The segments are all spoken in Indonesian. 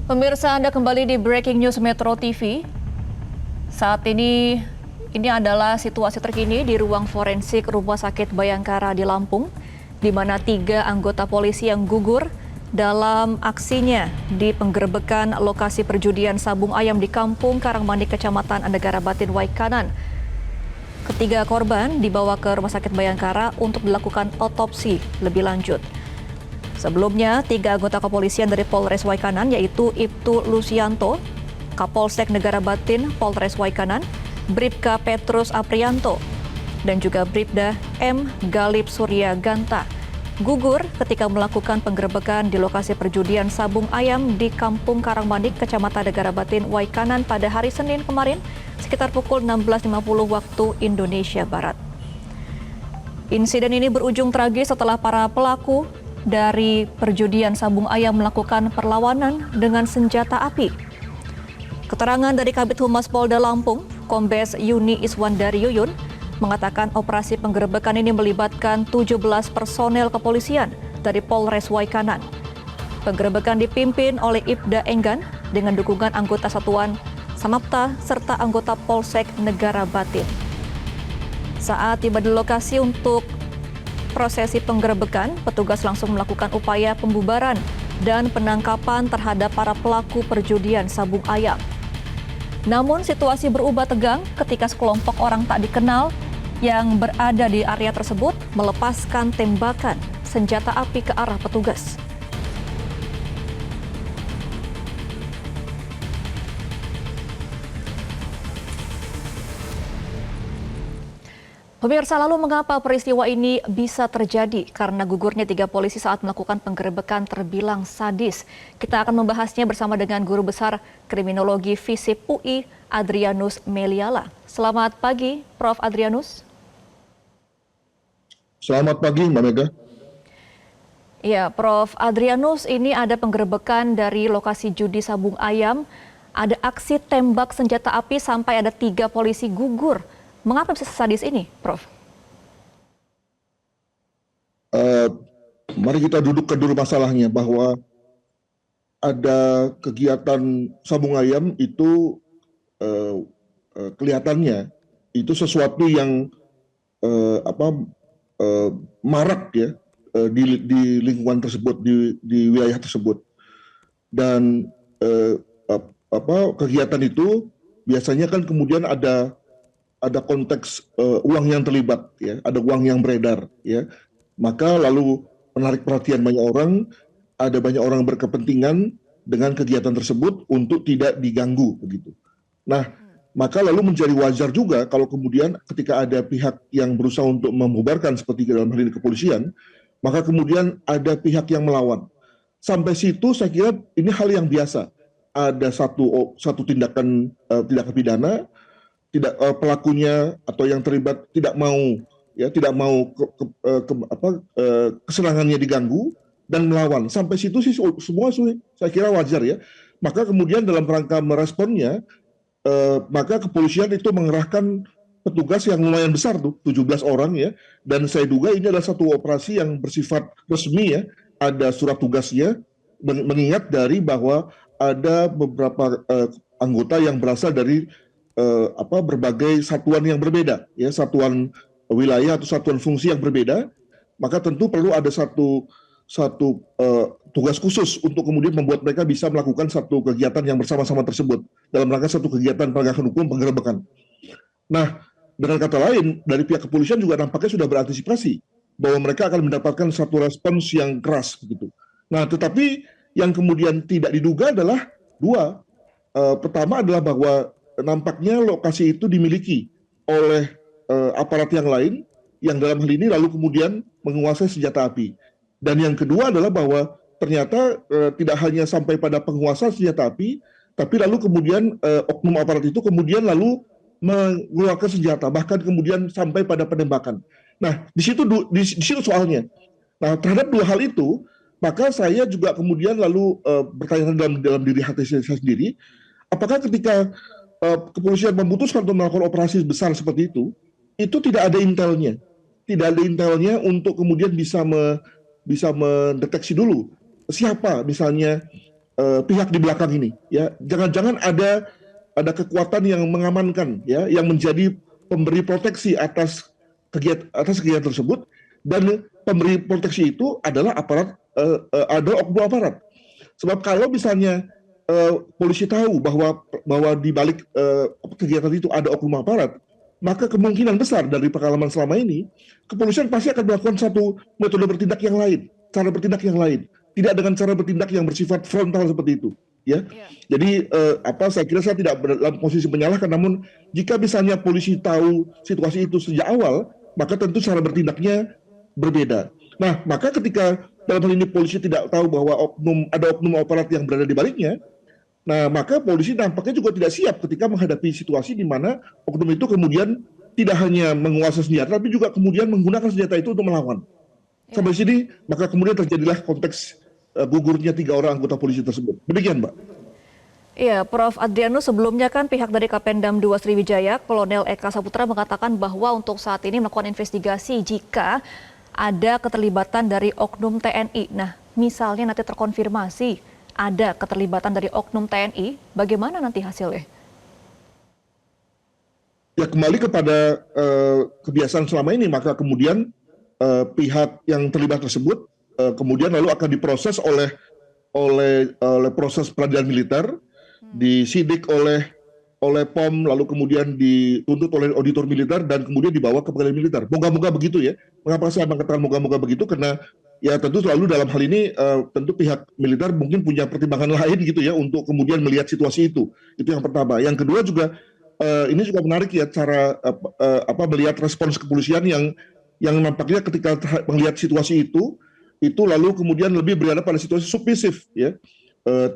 Pemirsa, Anda kembali di Breaking News Metro TV. Saat ini adalah situasi terkini di ruang forensik Rumah Sakit Bayangkara di Lampung, di mana 3 anggota polisi yang gugur dalam aksinya di penggerbekan lokasi perjudian sabung ayam di Kampung Karangmanik, Kecamatan Negara Batin, Waikanan. Ketiga korban dibawa ke Rumah Sakit Bayangkara untuk dilakukan otopsi lebih lanjut. Sebelumnya, 3 anggota kepolisian dari Polres Waikanan yaitu Ibtu Lusianto, Kapolsek Negara Batin Polres Waikanan, Bribka Petrus Aprianto, dan juga Bribda M. Galip Surya Ganta gugur ketika melakukan penggerbekan di lokasi perjudian sabung ayam di Kampung Karangmanik, Kecamatan Negara Batin, Waikanan pada hari Senin kemarin sekitar pukul 16.50 waktu Indonesia Barat. Insiden ini berujung tragis setelah para pelaku dari perjudian sabung ayam melakukan perlawanan dengan senjata api. Keterangan dari Kabid Humas Polda Lampung, Kombes Yuni Iswandari Yuyun, mengatakan operasi penggerbekan ini melibatkan 17 personel kepolisian dari Polres Waikanan. Penggerbekan dipimpin oleh Ibda Enggan dengan dukungan anggota Satuan Samapta serta anggota Polsek Negara Batin. Saat tiba di lokasi untuk prosesi penggerbekan, petugas langsung melakukan upaya pembubaran dan penangkapan terhadap para pelaku perjudian sabung ayam. Namun situasi berubah tegang ketika sekelompok orang tak dikenal yang berada di area tersebut melepaskan tembakan senjata api ke arah petugas. Pemirsa, lalu mengapa peristiwa ini bisa terjadi? Karena gugurnya 3 polisi saat melakukan penggerbekan terbilang sadis. Kita akan membahasnya bersama dengan Guru Besar Kriminologi FISIP UI, Adrianus Meliala. Selamat pagi, Prof. Adrianus. Selamat pagi, Mbak Mega. Ya, Prof. Adrianus, ini ada penggerbekan dari lokasi judi sabung ayam. Ada aksi tembak senjata api sampai ada 3 polisi gugur. Mengapa bisa sesadis ini, Prof? Mari kita duduk ke dulu masalahnya, bahwa ada kegiatan sabung ayam itu kelihatannya itu sesuatu yang marak ya di lingkungan tersebut, di wilayah tersebut. Dan kegiatan itu biasanya kan kemudian ada konteks uang yang terlibat, ya, ada uang yang beredar, ya, maka lalu menarik perhatian banyak orang, ada banyak orang berkepentingan dengan kegiatan tersebut untuk tidak diganggu, begitu. Nah, maka lalu menjadi wajar juga kalau kemudian ketika ada pihak yang berusaha untuk membubarkan seperti dalam hal ini kepolisian, maka kemudian ada pihak yang melawan. Sampai situ saya kira ini hal yang biasa. Ada satu tindakan pidana, pelakunya atau yang terlibat tidak mau kesenangannya diganggu dan melawan. Sampai situ sih semua saya kira wajar ya. Maka kemudian dalam rangka meresponnya, maka kepolisian itu mengerahkan petugas yang lumayan besar tuh, 17 orang ya. Dan saya duga ini adalah satu operasi yang bersifat resmi ya. Ada surat tugasnya, mengingat dari bahwa ada beberapa anggota yang berasal dari berbagai satuan yang berbeda, ya, satuan wilayah atau satuan fungsi yang berbeda, maka tentu perlu ada satu tugas khusus untuk kemudian membuat mereka bisa melakukan satu kegiatan yang bersama-sama tersebut dalam rangka satu kegiatan penegakan hukum penggerbekan. Nah, dengan kata lain, dari pihak kepolisian juga nampaknya sudah berantisipasi bahwa mereka akan mendapatkan satu respons yang keras, begitu. Nah, tetapi yang kemudian tidak diduga adalah dua. Pertama adalah bahwa nampaknya lokasi itu dimiliki oleh aparat yang lain yang dalam hal ini lalu kemudian menguasai senjata api. Dan yang kedua adalah bahwa ternyata tidak hanya sampai pada penguasaan senjata api, tapi lalu kemudian oknum aparat itu kemudian lalu mengeluarkan senjata, bahkan kemudian sampai pada penembakan. Nah, di situ soalnya. Nah, terhadap dua hal itu, maka saya juga kemudian lalu bertanya dalam diri hati saya sendiri, apakah ketika kepolisian memutuskan untuk melakukan operasi besar seperti itu tidak ada intelnya. Tidak ada intelnya untuk kemudian bisa mendeteksi dulu siapa misalnya pihak di belakang ini, ya. Jangan-jangan ada kekuatan yang mengamankan, ya, yang menjadi pemberi proteksi atas kegiatan tersebut, dan pemberi proteksi itu adalah ada oknum aparat. Sebab kalau misalnya polisi tahu bahwa di balik kegiatan itu ada oknum aparat, maka kemungkinan besar dari pengalaman selama ini, kepolisian pasti akan melakukan satu metode bertindak yang lain, cara bertindak yang lain, tidak dengan cara bertindak yang bersifat frontal seperti itu. Ya, jadi saya kira saya tidak dalam posisi menyalahkan, namun jika misalnya polisi tahu situasi itu sejak awal, maka tentu cara bertindaknya berbeda. Nah, maka ketika dalam hal ini polisi tidak tahu bahwa ada oknum aparat yang berada di baliknya, nah maka polisi nampaknya juga tidak siap ketika menghadapi situasi di mana oknum itu kemudian tidak hanya menguasai senjata, tapi juga kemudian menggunakan senjata itu untuk melawan. Sampai sini, maka kemudian terjadilah konteks gugurnya 3 orang anggota polisi tersebut. Demikian, Mbak. Iya, Prof. Adrianus, sebelumnya kan pihak dari Kapendam 2 Sriwijaya, Kolonel Eka Saputra mengatakan bahwa untuk saat ini melakukan investigasi jika ada keterlibatan dari oknum TNI. Nah, misalnya nanti terkonfirmasi ada keterlibatan dari oknum TNI, bagaimana nanti hasilnya? Ya, kembali kepada kebiasaan selama ini, maka kemudian pihak yang terlibat tersebut kemudian lalu akan diproses oleh proses peradilan militer, disidik oleh POM, lalu kemudian dituntut oleh auditor militer dan kemudian dibawa ke pengadilan militer. Moga-moga begitu ya. Mengapa saya mengatakan moga-moga begitu? Karena ya tentu selalu dalam hal ini tentu pihak militer mungkin punya pertimbangan lain gitu ya untuk kemudian melihat situasi itu. Itu yang pertama. Yang kedua juga ini juga menarik ya cara melihat respons kepolisian yang nampaknya ketika melihat situasi itu lalu kemudian lebih berada pada situasi submisif, ya,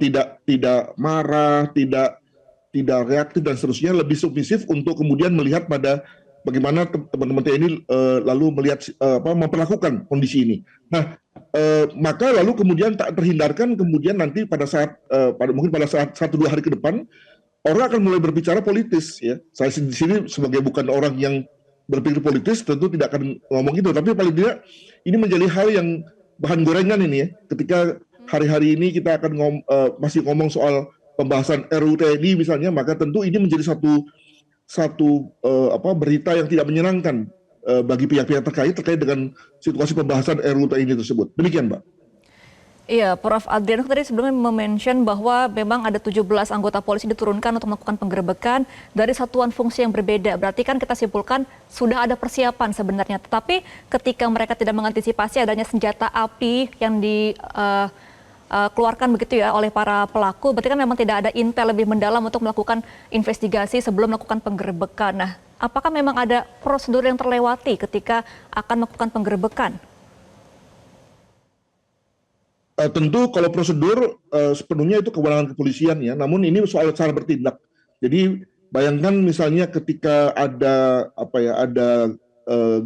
tidak marah, tidak reaktif dan seterusnya, lebih submisif untuk kemudian melihat pada bagaimana teman-teman TNI lalu melihat memperlakukan kondisi ini. Nah, maka lalu kemudian tak terhindarkan kemudian nanti mungkin pada saat 1-2 hari ke depan orang akan mulai berbicara politis, ya. Saya di sini sebagai bukan orang yang berpikir politis tentu tidak akan ngomong itu, tapi paling tidak ini menjadi hal yang bahan gorengan ini ya, ketika hari-hari ini kita akan masih ngomong soal pembahasan RUU TNI misalnya, maka tentu ini menjadi satu berita yang tidak menyenangkan bagi pihak-pihak terkait dengan situasi pembahasan RUU TNI tersebut. Demikian, Mbak. Iya, Prof. Adrianus tadi sebelumnya mention bahwa memang ada 17 anggota polisi diturunkan untuk melakukan penggerebekan dari satuan fungsi yang berbeda. Berarti kan kita simpulkan sudah ada persiapan sebenarnya. Tetapi ketika mereka tidak mengantisipasi adanya senjata api yang dikeluarkan begitu ya oleh para pelaku, berarti kan memang tidak ada intel lebih mendalam untuk melakukan investigasi sebelum melakukan penggerebekan. Nah, apakah memang ada prosedur yang terlewati ketika akan melakukan penggerebekan? Tentu kalau prosedur sepenuhnya itu kewenangan kepolisian ya, namun ini soal cara bertindak. Jadi bayangkan misalnya ketika ada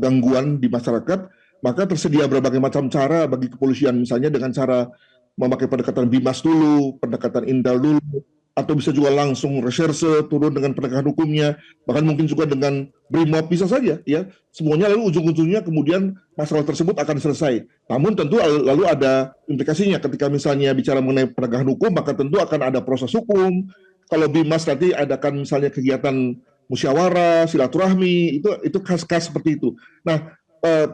gangguan di masyarakat, maka tersedia berbagai macam cara bagi kepolisian, misalnya dengan cara memakai pendekatan BIMAS dulu, pendekatan Intel dulu, atau bisa juga langsung reserse turun dengan penegakan hukumnya, bahkan mungkin juga dengan BRIMOB, bisa saja ya. Semuanya lalu ujung-ujungnya kemudian masalah tersebut akan selesai. Namun tentu lalu ada implikasinya ketika misalnya bicara mengenai penegakan hukum, maka tentu akan ada proses hukum. Kalau BIMAS nanti adakan misalnya kegiatan musyawarah, silaturahmi, itu khas-khas seperti itu. Nah,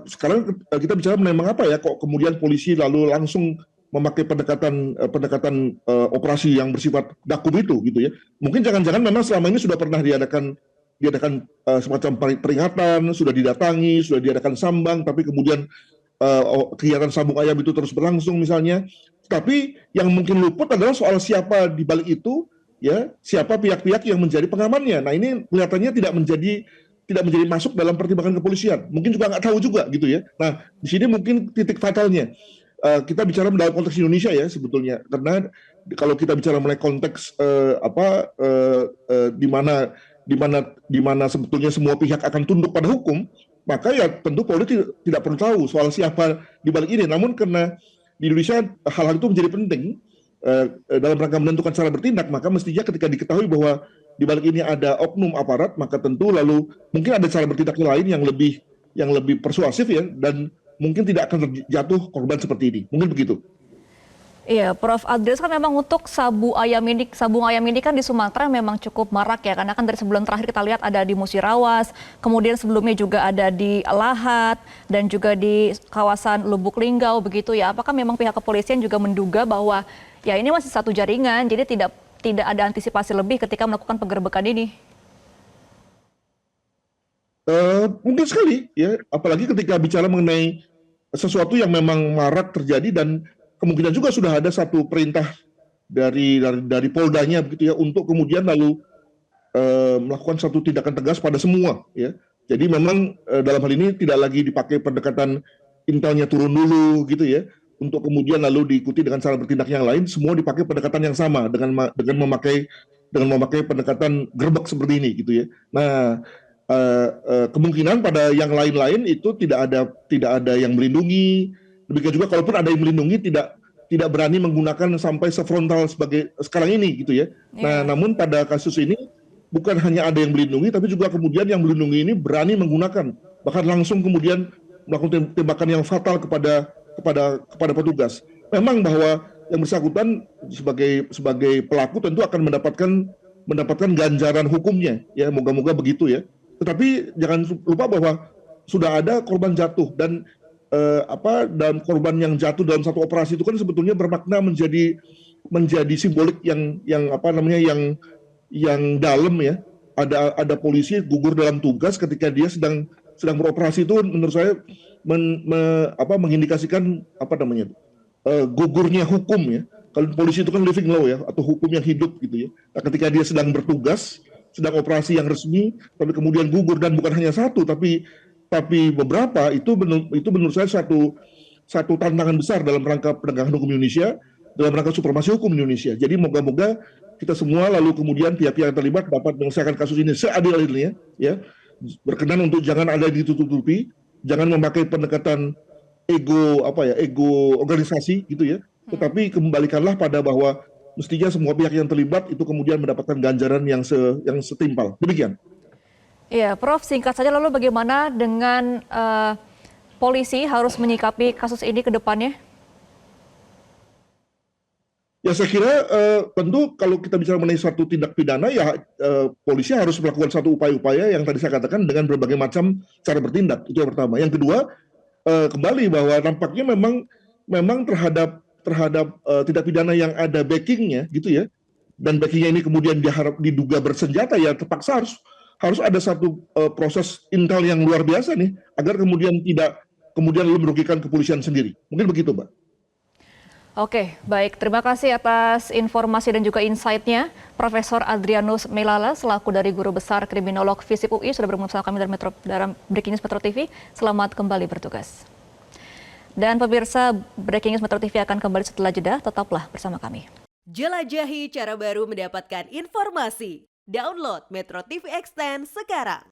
sekarang kita bicara mengenai mengapa ya kok kemudian polisi lalu langsung memakai pendekatan operasi yang bersifat dakum itu gitu ya. Mungkin jangan-jangan memang selama ini sudah pernah diadakan semacam peringatan, sudah didatangi, sudah diadakan sambang, tapi kemudian kegiatan sambung ayam itu terus berlangsung misalnya. Tapi yang mungkin luput adalah soal siapa di balik itu, ya, siapa pihak-pihak yang menjadi pengamannya. Nah, ini kelihatannya tidak menjadi masuk dalam pertimbangan kepolisian. Mungkin juga nggak tahu juga gitu ya. Nah, di sini mungkin titik fatalnya. Kita bicara dalam konteks Indonesia ya sebetulnya, karena kalau kita bicara mengenai konteks di mana sebetulnya semua pihak akan tunduk pada hukum, maka ya tentu Polri tidak perlu tahu soal siapa di balik ini. Namun karena di Indonesia hal-hal itu menjadi penting dalam rangka menentukan cara bertindak, maka mestinya ketika diketahui bahwa di balik ini ada oknum aparat, maka tentu lalu mungkin ada cara bertindak lain yang lebih persuasif ya, dan mungkin tidak akan jatuh korban seperti ini. Mungkin begitu. Iya, Prof. Adrianus kan memang untuk sabung ayam ini kan di Sumatera memang cukup marak ya, karena kan dari sebelum terakhir kita lihat ada di Musirawas, kemudian sebelumnya juga ada di Lahat, dan juga di kawasan Lubuk Linggau begitu ya. Apakah memang pihak kepolisian juga menduga bahwa ya ini masih satu jaringan, jadi tidak ada antisipasi lebih ketika melakukan penggerbekan ini? Mungkin sekali ya, apalagi ketika bicara mengenai sesuatu yang memang marak terjadi dan kemungkinan juga sudah ada satu perintah dari Poldanya begitu ya untuk kemudian lalu melakukan satu tindakan tegas pada semua ya. Jadi memang dalam hal ini tidak lagi dipakai pendekatan intelnya turun dulu gitu ya untuk kemudian lalu diikuti dengan cara bertindak yang lain, semua dipakai pendekatan yang sama dengan memakai pendekatan gerbek seperti ini gitu ya. Nah, kemungkinan pada yang lain-lain itu tidak ada yang melindungi. Demikian juga kalaupun ada yang melindungi tidak berani menggunakan sampai sefrontal sebagai sekarang ini gitu ya. Nah, Iya. namun pada kasus ini bukan hanya ada yang melindungi, tapi juga kemudian yang melindungi ini berani menggunakan, bahkan langsung kemudian melakukan tembakan yang fatal kepada petugas. Memang bahwa yang bersangkutan sebagai pelaku tentu akan mendapatkan ganjaran hukumnya, ya moga-moga begitu ya. Tetapi jangan lupa bahwa sudah ada korban jatuh dan korban yang jatuh dalam satu operasi itu kan sebetulnya bermakna menjadi simbolik yang dalam ya. Ada polisi gugur dalam tugas ketika dia sedang beroperasi, itu menurut saya mengindikasikan gugurnya hukum ya. Kalau polisi itu kan living law ya, atau hukum yang hidup gitu ya. Nah, ketika dia sedang bertugas, sedang operasi yang resmi, tapi kemudian gugur, dan bukan hanya satu, tapi beberapa, itu menurut saya satu tantangan besar dalam rangka penegakan hukum Indonesia, dalam rangka supremasi hukum Indonesia. Jadi moga-moga kita semua lalu kemudian pihak-pihak yang terlibat dapat menyelesaikan kasus ini seadil-adilnya ya. Berkenan untuk jangan ada yang ditutup-tutupi, jangan memakai pendekatan ego organisasi gitu ya. Tetapi kembalikanlah pada bahwa mestinya semua pihak yang terlibat itu kemudian mendapatkan ganjaran yang setimpal. Demikian. Iya, Prof, singkat saja lalu bagaimana dengan polisi harus menyikapi kasus ini ke depannya? Ya saya kira tentu kalau kita bicara mengenai suatu tindak pidana ya polisi harus melakukan satu upaya-upaya yang tadi saya katakan dengan berbagai macam cara bertindak. Itu yang pertama. Yang kedua, kembali bahwa nampaknya memang terhadap tindak pidana yang ada backingnya gitu ya, dan backingnya ini kemudian diduga bersenjata, ya terpaksa harus ada satu proses intel yang luar biasa nih agar kemudian tidak kemudian merugikan kepolisian sendiri. Mungkin begitu, Mbak. Oke, baik. Terima kasih atas informasi dan juga insight-nya, Profesor Adrianus Melala, selaku dari Guru Besar Kriminolog FISIP UI, sudah bergabung bersama kami dalam Breaking News Metro TV. Selamat kembali bertugas. Dan pemirsa, Breaking News Metro TV akan kembali setelah jeda. Tetaplah bersama kami. Jelajahi cara baru mendapatkan informasi. Download Metro TV Extend sekarang.